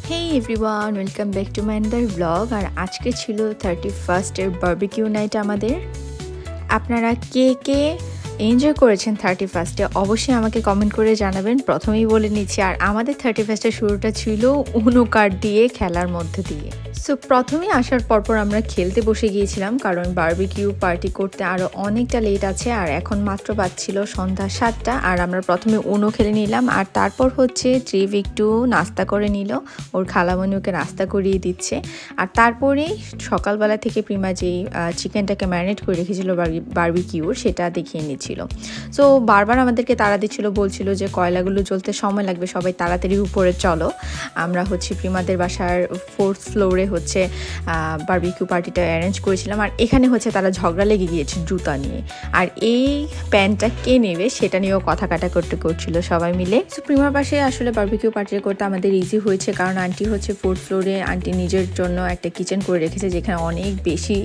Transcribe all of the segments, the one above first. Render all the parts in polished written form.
Hey everyone, welcome back to my another blog. আর আজকে ছিল 31st বারবিকিউ নাইট আমাদের। আপনারা কে কে এনজয় করেছেন 31st অবশ্যই আমাকে কমেন্ট করে জানাবেন। প্রথমেই বলে নিচ্ছি, আর আমাদের 31st শুরুটা ছিল উনো কার্ড দিয়ে খেলার মধ্যে দিয়ে। সো প্রথমেই আসার পরপর আমরা খেলতে বসে গিয়েছিলাম, কারণ বারবিকিউ পার্টি করতে আরও অনেকটা লেট আছে। আর এখন মাত্র বাজছিল সন্ধ্যা 7টা। আর আমরা প্রথমে উনো খেলে নিলাম, আর তারপর হচ্ছে ট্রিভ একটু নাস্তা করে নিল, ওর খালামণি ওকে নাস্তা করিয়ে দিচ্ছে। আর তারপরেই সকালবেলা থেকে প্রিমা যেই চিকেনটাকে ম্যারিনেট করে রেখেছিল বারবিকিউর, সেটা দেখিয়ে নিচ্ছিল। সো বারবার আমাদেরকে তাড়া দিচ্ছিল, বলছিল যে কয়লাগুলো জ্বলতে সময় লাগবে, সবাই তাড়াতাড়ি উপরে চলো। আমরা হচ্ছে প্রিমাদের বাসার 4th ফ্লোরে হচ্ছে বারবিকিউ পার্টিটা অ্যারেঞ্জ করেছিলাম। আর এখানে হচ্ছে তারা ঝগড়া লেগে গিয়েছে জুতা নিয়ে, আর এই প্যান্টটা কে নেবে সেটা নিয়েও কথা কাটাকাটি করছিল সবাই মিলে। সো প্রিমার পাশে আসলে বারবিকিউ পার্টিটা করতে আমাদের ইজি হয়েছে, কারণ আন্টি হচ্ছে 4th ফ্লোরে আন্টি নিজের জন্য একটা কিচেন করে রেখেছে, যেখানে অনেক বেশি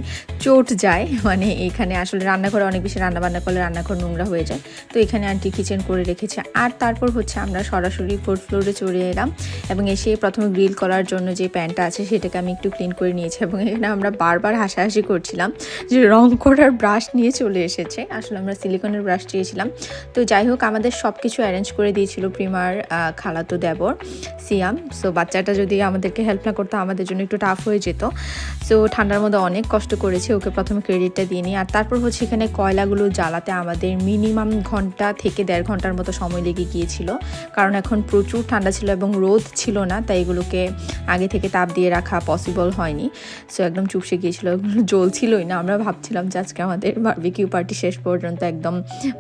চোট যায়। মানে এখানে আসলে রান্নাঘরে অনেক বেশি রান্নাবান্না করলে রান্নাঘর নোংরা হয়ে যায়, তো এখানে আন্টি কিচেন করে রেখেছে। আর তারপর হচ্ছে আমরা সরাসরি 4th ফ্লোরে চলে এলাম, এবং এসে প্রথমে গ্রিল করার জন্য যে প্যানটা আছে সেটাকে আমি একটু ক্লিন করে নিয়েছি। এবং এখানে আমরা বারবার হাসাহাসি করছিলাম যে রং করার ব্রাশ নিয়ে চলে এসেছে, আসলে আমরা সিলিকনের ব্রাশ চেয়েছিলাম। তো যাই হোক, আমাদের সব কিছু অ্যারেঞ্জ করে দিয়েছিল প্রিমার খালাতো দেবর সিয়াম। সো বাচ্চাটা যদি আমাদেরকে হেল্প না করতো আমাদের জন্য একটু টাফ হয়ে যেত। সো ঠান্ডার মধ্যে অনেক কষ্ট করেছে, ওকে প্রথমে ক্রেডিটটা দিয়ে নিই। আর তারপর হচ্ছে এখানে কয়লাগুলো জ্বালাতে আমাদের মিনিমাম ঘন্টা থেকে 1.5 ঘন্টার মতো সময় লেগে গিয়েছিল, কারণ এখন প্রচুর ঠান্ডা ছিল এবং রোদ ছিল না, তাই এগুলোকে আগে থেকে তাপ দিয়ে রাখা পসিবল হয়নি। সো একদম চুপসে গিয়েছিলো, এগুলো জ্বলছিলই না। আমরা ভাবছিলাম যে আজকে আমাদের বারবিকিউ পার্টি শেষ পর্যন্ত একদম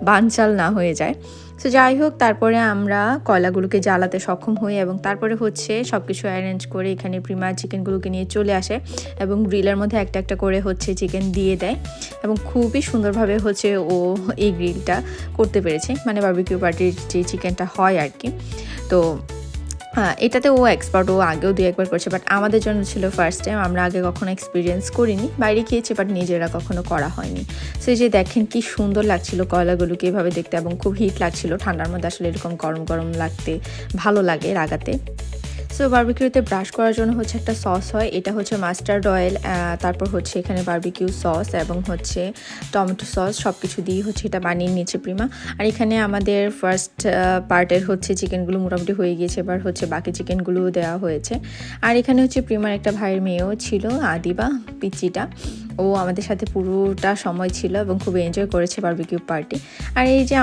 বানচাল না হয়ে যায়। সো যাই হোক, তারপরে আমরা কয়লাগুলোকে জ্বালাতে সক্ষম হই, এবং তারপরে হচ্ছে সব কিছু অ্যারেঞ্জ করে এখানে প্রিমা চিকেনগুলোকে নিয়ে চলে আসে, এবং গ্রিলের মধ্যে একটা একটা করে হচ্ছে চিকেন দিয়ে দেয়, এবং খুবই সুন্দরভাবে হচ্ছে ও এই গ্রিলটা করতে পেরেছে, মানে বারবিকিউ পার্টির যে চিকেনটা হয় আর কি। তো এটাতে ও এক্সপার্ট, ও আগেও 2-1 বার করছে, বাট আমাদের জন্য ছিল ফার্স্ট টাইম। আমরা আগে কখনো এক্সপিরিয়েন্স করিনি, বাইরে খেয়েছি বাট নিজেরা কখনো করা হয়নি। সো যে দেখেন কি সুন্দর লাগছিল কয়লাগুলোকে এভাবে দেখতে, এবং খুব হিট লাগছিল। ঠান্ডার মধ্যে আসলে এরকম গরম গরম লাগতে ভালো লাগে লাগাতে। সো বারবিকিউতে ব্রাশ করার জন্য হচ্ছে একটা সস হয়, এটা হচ্ছে মাস্টার্ড অয়েল, তারপর হচ্ছে এখানে বারবিকিউ সস এবং হচ্ছে টমেটো সস, সব কিছু দিয়ে হচ্ছে এটা বানিয়ে নিয়েছে প্রিমা। আর এখানে আমাদের ফার্স্ট পার্টের হচ্ছে চিকেনগুলো মোটামুটি হয়ে গিয়েছে, এবার হচ্ছে বাকি চিকেনগুলোও দেওয়া হয়েছে। আর এখানে হচ্ছে প্রিমার একটা ভাইয়ের মেয়েও ছিল, আদিবা পিচিটা, ও আমাদের সাথে পুরোটা সময় ছিল এবং খুব এনজয় করেছে বারবিকিউ পার্টি। আর এই যে